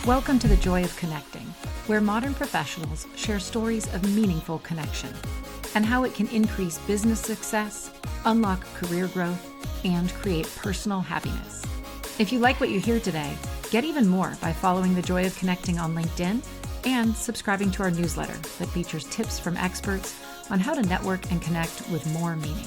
Welcome to the Joy of Connecting, where modern professionals share stories of meaningful connection and how it can increase business success, unlock career growth, and create personal happiness. If you like what you hear today, get even more by following the Joy of Connecting on LinkedIn and subscribing to our newsletter that features tips from experts on how to network and connect with more meaning.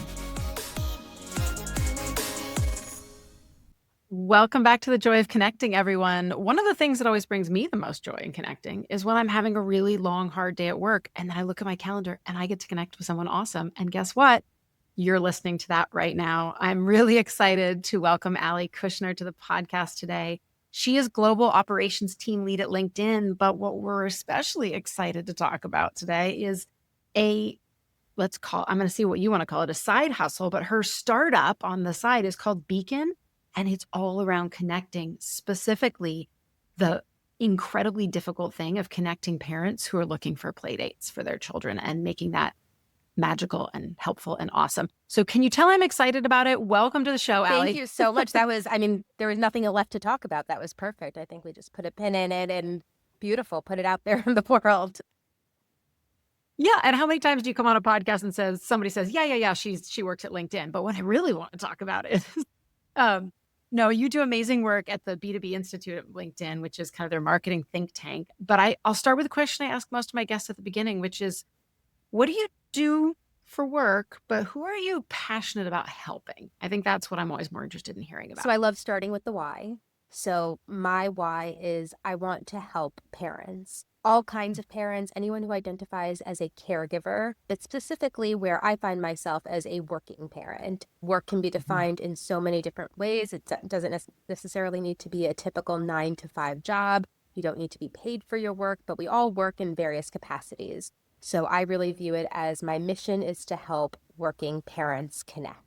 Welcome back to the Joy of Connecting, everyone. One of the things that always brings me the most joy in connecting is when I'm having a really long, hard day at work and then I look at my calendar and I get to connect with someone awesome. And guess what? You're listening to that right now. I'm really excited to welcome Alli Kushner to the podcast today. She is Global Operations Team Lead at LinkedIn, but what we're especially excited to talk about today is I'm going to see what you want to call it, a side hustle, but her startup on the side is called Beacon. And it's all around connecting, specifically the incredibly difficult thing of connecting parents who are looking for play dates for their children and making that magical and helpful and awesome. So can you tell I'm excited about it? Welcome to the show, Alli. Thank you so much. There was nothing left to talk about. That was perfect. I think we just put a pin in it and beautiful, put it out there in the world. Yeah. And how many times do you come on a podcast and somebody says, yeah, she works at LinkedIn. But what I really want to talk about is, no, you do amazing work at the B2B Institute at LinkedIn, which is kind of their marketing think tank. But I'll start with a question I ask most of my guests at the beginning, which is, what do you do for work, but who are you passionate about helping? I think that's what I'm always more interested in hearing about. So I love starting with the why. So my why is I want to help parents, all kinds of parents, anyone who identifies as a caregiver, but specifically where I find myself as a working parent. Work can be defined in so many different ways. It doesn't necessarily need to be a typical 9-to-5 job. You don't need to be paid for your work, but we all work in various capacities. So I really view it as my mission is to help working parents connect.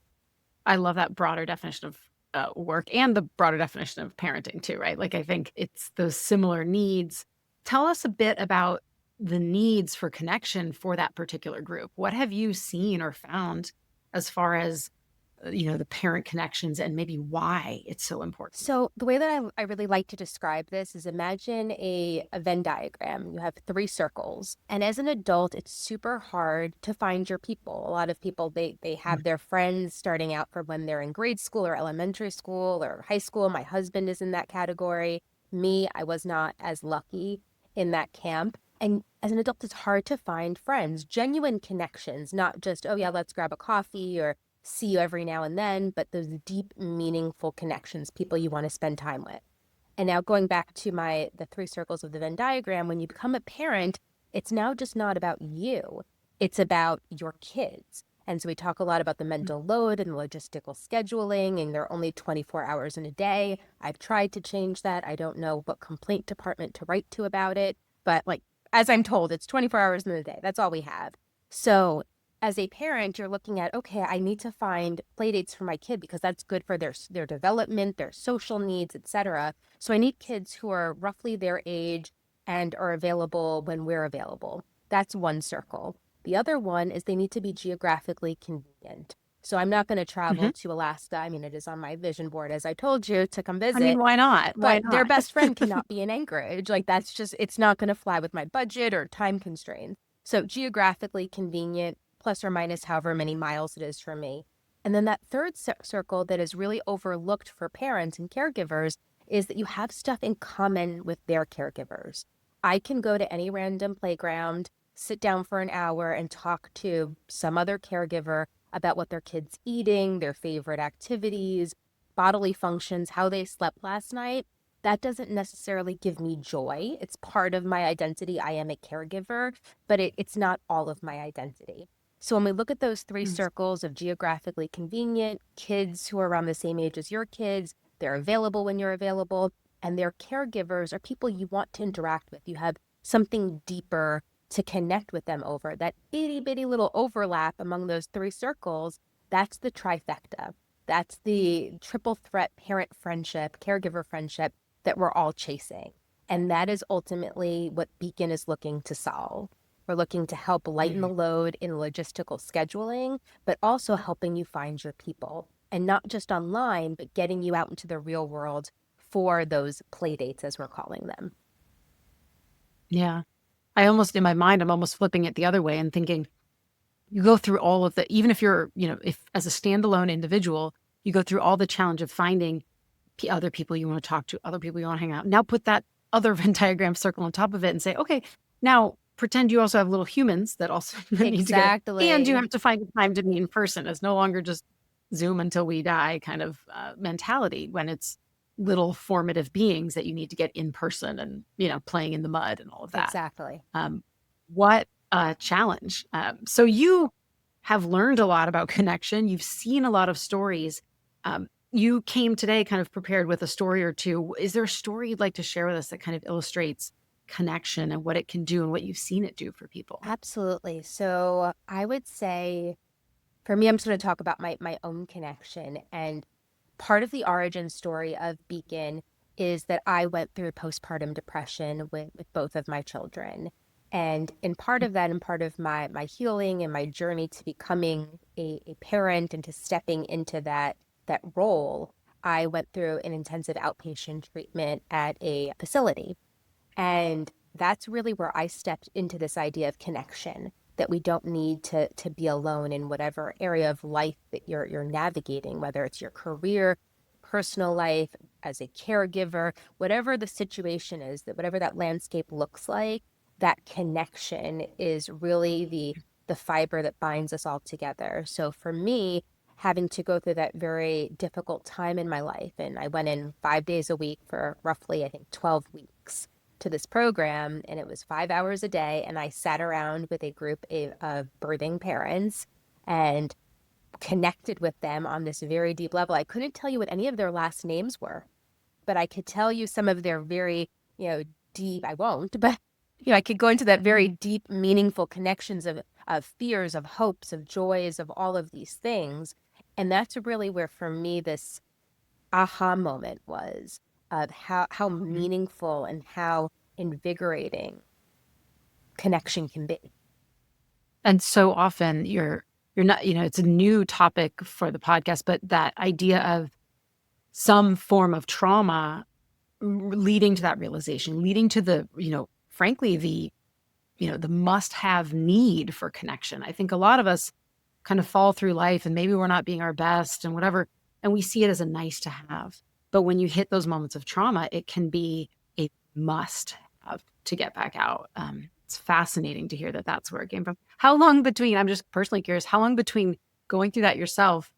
I love that broader definition of work and the broader definition of parenting too, right? Like I think it's those similar needs. Tell us a bit about the needs for connection for that particular group. What have you seen or found as far as, the parent connections and maybe why it's so important? So the way that I really like to describe this is imagine a Venn diagram. You have 3 circles. And as an adult, it's super hard to find your people. A lot of people, they have their friends starting out from when they're in grade school or elementary school or high school. My husband is in that category. Me, I was not as lucky in that camp. And as an adult, it's hard to find friends, genuine connections, not just, oh yeah, let's grab a coffee or see you every now and then, but those deep, meaningful connections, people you want to spend time with. And now going back to the 3 circles of the Venn diagram, when you become a parent, it's now just not about you. It's about your kids. And so we talk a lot about the mental load and the logistical scheduling, and there are only 24 hours in a day. I've tried to change that. I don't know what complaint department to write to about it. But as I'm told, it's 24 hours in a day. That's all we have. So as a parent, you're looking at, okay, I need to find play dates for my kid because that's good for their development, their social needs, etc. So I need kids who are roughly their age and are available when we're available. That's one circle. The other one is they need to be geographically convenient. So I'm not going to travel to Alaska. I mean, it is on my vision board, as I told you, to come visit. I mean, why not? But their best friend cannot be in Anchorage. It's not going to fly with my budget or time constraints. So geographically convenient, plus or minus however many miles it is from me. And then that third circle that is really overlooked for parents and caregivers is that you have stuff in common with their caregivers. I can go to any random playground, sit down for an hour and talk to some other caregiver about what their kid's eating, their favorite activities, bodily functions, how they slept last night. That doesn't necessarily give me joy. It's part of my identity. I am a caregiver, but it's not all of my identity. So when we look at those 3 circles of geographically convenient, kids who are around the same age as your kids, they're available when you're available, and their caregivers are people you want to interact with. You have something deeper to connect with them over. That itty bitty little overlap among those 3 circles, that's the trifecta. That's the triple threat parent friendship, caregiver friendship that we're all chasing. And that is ultimately what Beacon is looking to solve. We're looking to help lighten the load in logistical scheduling, but also helping you find your people. And not just online, but getting you out into the real world for those play dates, as we're calling them. Yeah. I almost, in my mind, I'm almost flipping it the other way and thinking, you go through all of the, even if you're, if as a standalone individual, you go through all the challenge of finding other people you want to talk to, other people you want to hang out. Now put that other Venn diagram circle on top of it and say, okay, now pretend you also have little humans that also need to get, and you Exactly. have to find time to meet in person. It's no longer just Zoom until we die kind of mentality when it's little formative beings that you need to get in person and, playing in the mud and all of that. Exactly. Um, what a challenge. So you have learned a lot about connection. You've seen a lot of stories. You came today kind of prepared with a story or two. Is there a story you'd like to share with us that kind of illustrates connection and what it can do and what you've seen it do for people? Absolutely. So I would say for me, I'm just going to talk about my own connection. And part of the origin story of Beacon is that I went through postpartum depression with both of my children. And in part of that, and part of my healing and my journey to becoming a parent and to stepping into that role, I went through an intensive outpatient treatment at a facility. And that's really where I stepped into this idea of connection, that we don't need to be alone in whatever area of life that you're navigating, whether it's your career, personal life, as a caregiver, whatever the situation is, that whatever that landscape looks like, that connection is really the fiber that binds us all together. So for me, having to go through that very difficult time in my life, and I went in 5 days a week for roughly, I think, 12 weeks to this program, and it was 5 hours a day, and I sat around with a group of birthing parents and connected with them on this very deep level. I couldn't tell you what any of their last names were, but I could tell you some of their very, deep, I won't, but I could go into that very deep, meaningful connections of fears, of hopes, of joys, of all of these things. And that's really where, for me, this aha moment was of how Mhm. meaningful and how invigorating connection can be. And so often you're not, it's a new topic for the podcast, but that idea of some form of trauma leading to that realization, leading to the, frankly, the must have need for connection. I think a lot of us kind of fall through life and maybe we're not being our best and whatever, and we see it as a nice to have. But when you hit those moments of trauma, it can be a must have to get back out. It's fascinating to hear that that's where it came from. How long between, I'm just personally curious, how long between going through that yourself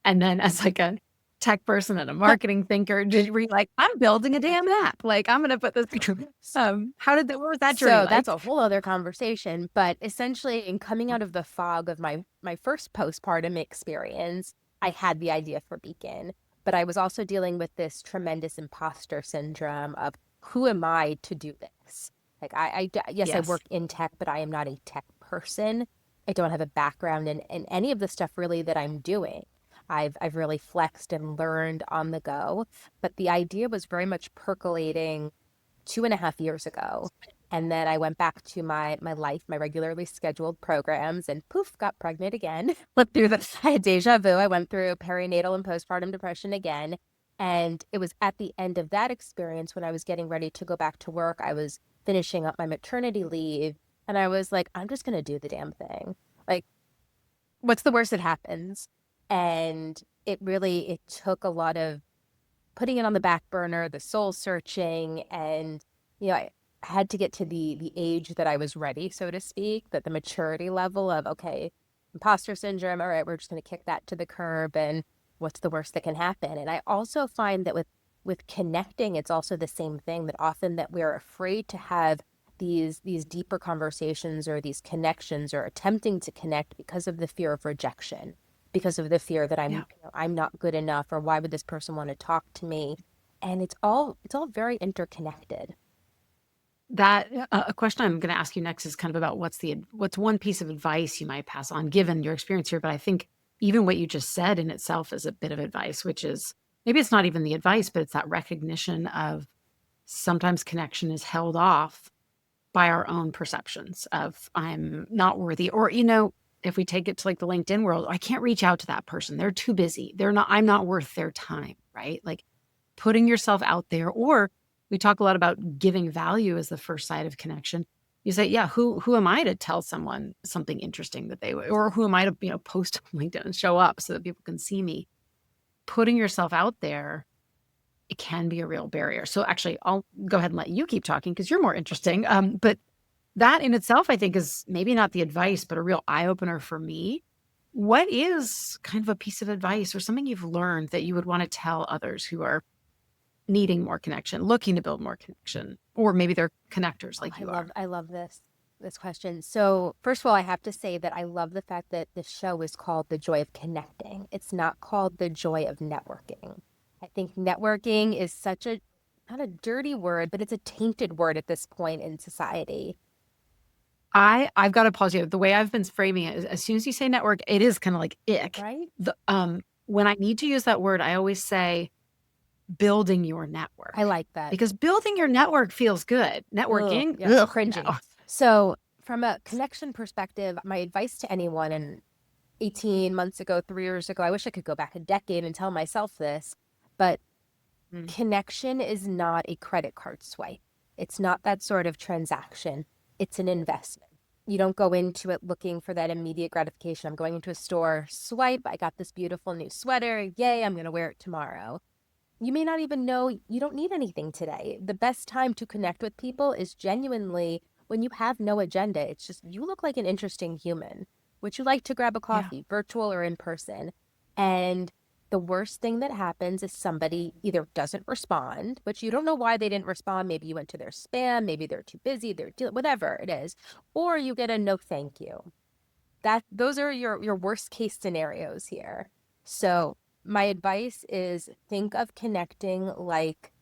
and then as like a tech person and a marketing thinker, were you like, I'm building a damn app. Like I'm going to put this, what was that journey So that's like? a whole other conversation. But essentially, in coming out of the fog of my first postpartum experience, I had the idea for Beacon. But I was also dealing with this tremendous imposter syndrome of who am I to do this? Like yes, I Yes. work in tech, but I am not a tech person. I don't have a background in any of the stuff really that I'm doing. I've really flexed and learned on the go. But the idea was very much percolating 2.5 years ago. And then I went back to my life, my regularly scheduled programs, and poof, got pregnant again. Flipped through I had deja vu. I went through perinatal and postpartum depression again. And it was at the end of that experience when I was getting ready to go back to work. I was finishing up my maternity leave. And I was like, I'm just going to do the damn thing. Like, what's the worst that happens? And it took a lot of putting it on the back burner, the soul searching, and I had to get to the age that I was ready, so to speak, that the maturity level of, okay, imposter syndrome, all right, we're just going to kick that to the curb, and what's the worst that can happen? And I also find that with connecting, it's also the same thing, that often that we're afraid to have these deeper conversations or these connections or attempting to connect because of the fear of rejection, because of the fear that Yeah. I'm not good enough, or why would this person want to talk to me? And it's all very interconnected. That a question I'm going to ask you next is kind of about what's one piece of advice you might pass on given your experience here. But I think even what you just said in itself is a bit of advice, which is maybe it's not even the advice, but it's that recognition of sometimes connection is held off by our own perceptions of I'm not worthy, or if we take it to like the LinkedIn world, I can't reach out to that person. They're too busy. I'm not worth their time, right? Like putting yourself out there or we talk a lot about giving value as the first side of connection. You say, yeah, who am I to tell someone something interesting that they would, or who am I to, post on LinkedIn and show up so that people can see me? Putting yourself out there, it can be a real barrier. So actually, I'll go ahead and let you keep talking because you're more interesting. But that in itself, I think, is maybe not the advice, but a real eye opener for me. What is kind of a piece of advice or something you've learned that you would want to tell others who are needing more connection, looking to build more connection, or maybe they're connectors like I you are? love this question. So first of all, I have to say that I love the fact that the show is called The Joy of Connecting. It's not called The Joy of Networking. I think networking is such a not a dirty word, but it's a tainted word at this point in society. I've got to pause you. The way I've been framing it is as soon as you say network, it is kind of like ick. Right? When I need to use that word, I always say building your I network like that. because building your network feels good. Ugh, Networking, yeah, ugh, cringy. no. So from a connection perspective, my advice to anyone, and 18 months ago, 3 years ago, I wish I could go back a decade and tell myself this, but Mm. connection is not a credit card swipe. It's not that sort of transaction. It's an investment. You don't go into it looking for that immediate gratification. I'm going into a store, swipe, I got this beautiful new sweater. Yay, I'm going to wear it tomorrow. You may not even know you don't need anything today. The best time to connect with people is genuinely when you have no agenda. It's just you look like an interesting human. Would you like to grab a Yeah. coffee, virtual or in person? And the worst thing that happens is somebody either doesn't respond, which you don't know why they didn't respond. Maybe you went to their spam, maybe they're too busy, whatever it is, or you get a no thank you. Those are your worst case scenarios here. So my advice is think of connecting like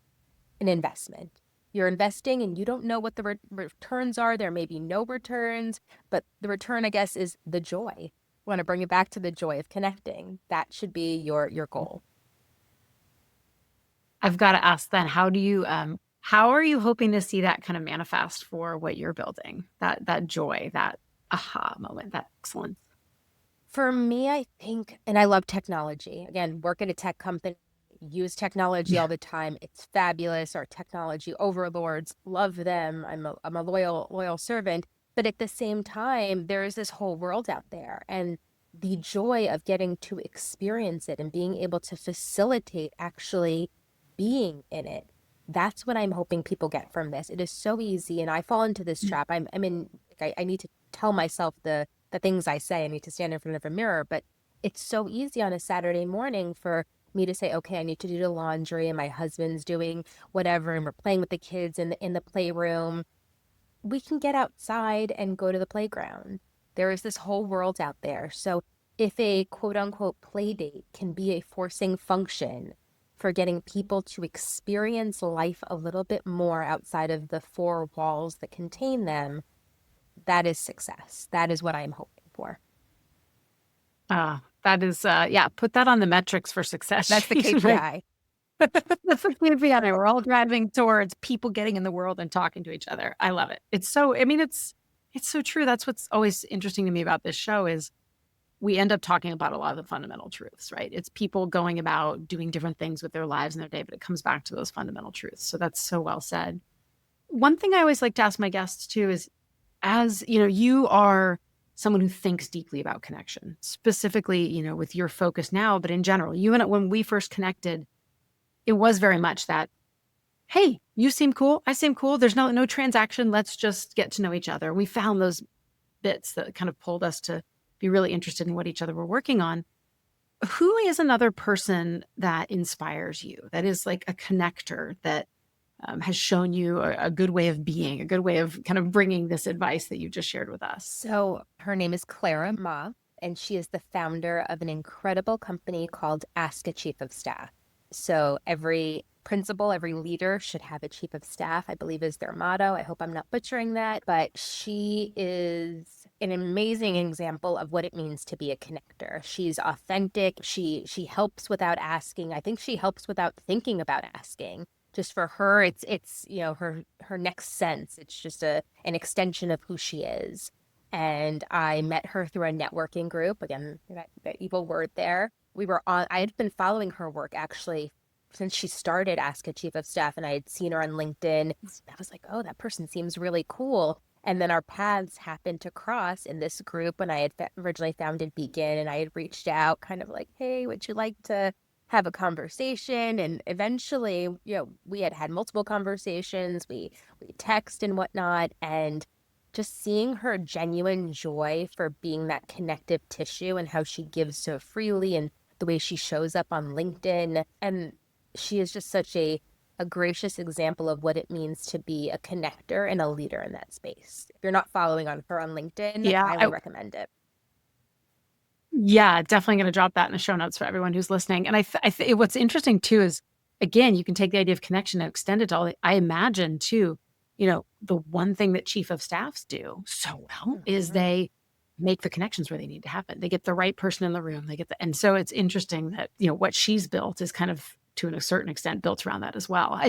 an investment. You're investing and you don't know what the returns are. There may be no returns, but the return, I guess, is the joy. Want to bring it back to the joy of connecting. That should be your goal. I've got to ask then, how are you hoping to see that kind of manifest for what you're building? That joy, that aha moment, that excellence. For me, I think, and I love technology. Again, work at a tech company, use technology Yeah. all the time. It's fabulous. Our technology overlords love them. I'm a loyal servant. But at the same time, there is this whole world out there, and the joy of getting to experience it and being able to facilitate actually being in it. That's what I'm hoping people get from this. It is so easy, and I fall into this Mm. trap. I'm in. Like, I need to tell myself the things I say. I need to stand in front of a mirror, but it's so easy on a Saturday morning for me to say, okay, I need to do the laundry and my husband's doing whatever and we're playing with the kids in the playroom. We can get outside and go to the playground. There is this whole world out there. So if a quote unquote play date can be a forcing function for getting people to experience life a little bit more outside of the four walls that contain them, that is success. That is what I'm hoping for. That is, yeah, put that on the metrics for success That's the sheet, right? KPI. That's the KPI. We're all driving towards people getting in the world and talking to each other. I love it. It's so true. That's what's always interesting to me about this show is we end up talking about a lot of the fundamental truths, right? It's people going about doing different things with their lives and their day, but it comes back to those fundamental truths. So that's so well said. One thing I always like to ask my guests too is, as you know, you are someone who thinks deeply about connection, specifically, with your focus now, but in general, you and when we first connected, it was very much that, hey, you seem cool, I seem cool. There's no transaction. Let's just get to know each other. We found those bits that kind of pulled us to be really interested in what each other were working on. Who is another person that inspires you? That is like a connector that has shown you a good way of being, a good way of kind of bringing this advice that you just shared with us. So her name is Clara Ma, and she is the founder of an incredible company called Ask a Chief of Staff. So every principal, every leader should have a chief of staff, I believe is their motto. I hope I'm not butchering that, but she is an amazing example of what it means to be a connector. She's authentic. She helps without asking. I think she helps without thinking about asking. Just for her, it's her next sense. It's just an extension of who she is. And I met her through a networking group. Again, that evil word there. I had been following her work actually since she started Ask a Chief of Staff, and I had seen her on LinkedIn. I was like, oh, that person seems really cool. And then our paths happened to cross in this group when I had originally founded Beacon, and I had reached out kind of like, hey, would you like to have a conversation? And eventually, we had multiple conversations. We text and whatnot, and just seeing her genuine joy for being that connective tissue and how she gives so freely and the way she shows up on LinkedIn. And she is just such a gracious example of what it means to be a connector and a leader in that space. If you're not following on her on LinkedIn, Yeah, highly recommend it. yeah, definitely going to drop that in the show notes for everyone who's listening. And what's interesting too is, again, you can take the idea of connection and extend it to all. I imagine too, the one thing that chief of staffs do so well is they make the connections where they need to happen. They get the right person in the room. And so it's interesting that, what she's built is kind of to a certain extent built around that as well.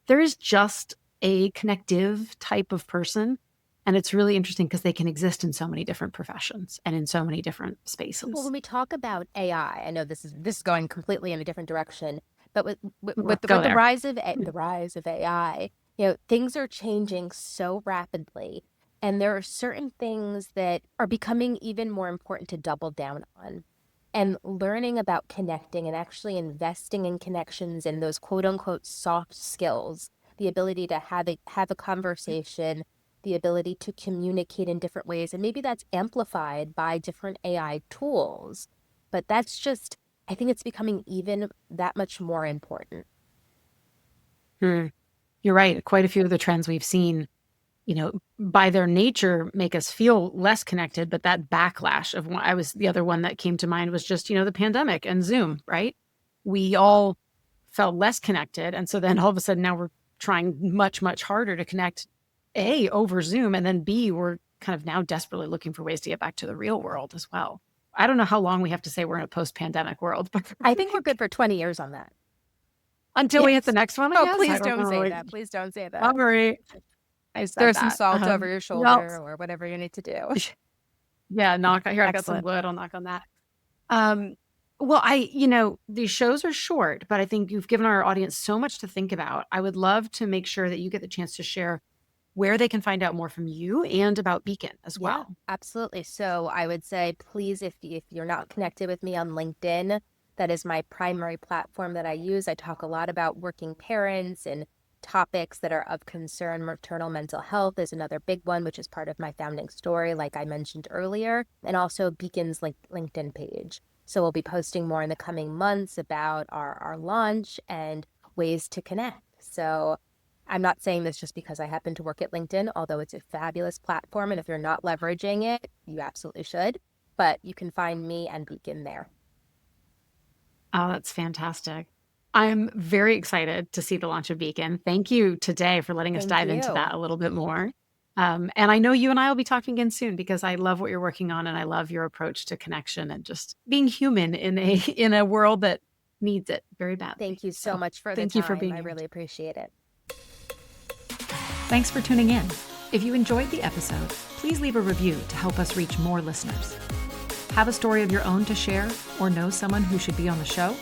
There is just a connective type of person. And it's really interesting because they can exist in so many different professions and in so many different spaces. Well, when we talk about AI, I know this is going completely in a different direction, but with the rise of AI, things are changing so rapidly, and there are certain things that are becoming even more important to double down on. And learning about connecting and actually investing in connections and those quote unquote soft skills, the ability to have a conversation, the ability to communicate in different ways. And maybe that's amplified by different AI tools, but I think it's becoming even that much more important. You're right. Quite a few of the trends we've seen, by their nature make us feel less connected, but that backlash of the other one that came to mind was just, the pandemic and Zoom, right? We all felt less connected. And so then all of a sudden now we're trying much, much harder to connect, A, over Zoom, and then B, we're kind of now desperately looking for ways to get back to the real world as well. I don't know how long we have to say we're in a post-pandemic world, but I think we're good for 20 years on that. Until we hit the next one, I guess. Please don't say that. Please don't say that. Sorry. I said Throw that. some salt over your shoulder or whatever you need to do. Yeah, I got some wood. I'll knock on that. Well, these shows are short, but I think you've given our audience so much to think about. I would love to make sure that you get the chance to share where they can find out more from you and about Beacon as well. Yeah, absolutely. So I would say, please, if you're not connected with me on LinkedIn, that is my primary platform that I use. I talk a lot about working parents and topics that are of concern. Maternal mental health is another big one, which is part of my founding story, like I mentioned earlier, and also Beacon's LinkedIn page. So we'll be posting more in the coming months about our launch and ways to connect. So I'm not saying this just because I happen to work at LinkedIn, although it's a fabulous platform. And if you're not leveraging it, you absolutely should. But you can find me and Beacon there. Oh, that's fantastic. I'm very excited to see the launch of Beacon. Thank you today for letting us dive into that a little bit more. And I know you and I will be talking again soon because I love what you're working on and I love your approach to connection and just being human in a world that needs it very badly. Thank you so much for the time. Thank you for being here. I really appreciate it. Thanks for tuning in. If you enjoyed the episode, please leave a review to help us reach more listeners. Have a story of your own to share or know someone who should be on the show?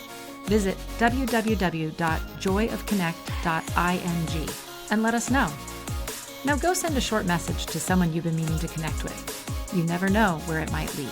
Visit www.joyofconnect.ing and let us know. Now go send a short message to someone you've been meaning to connect with. You never know where it might lead.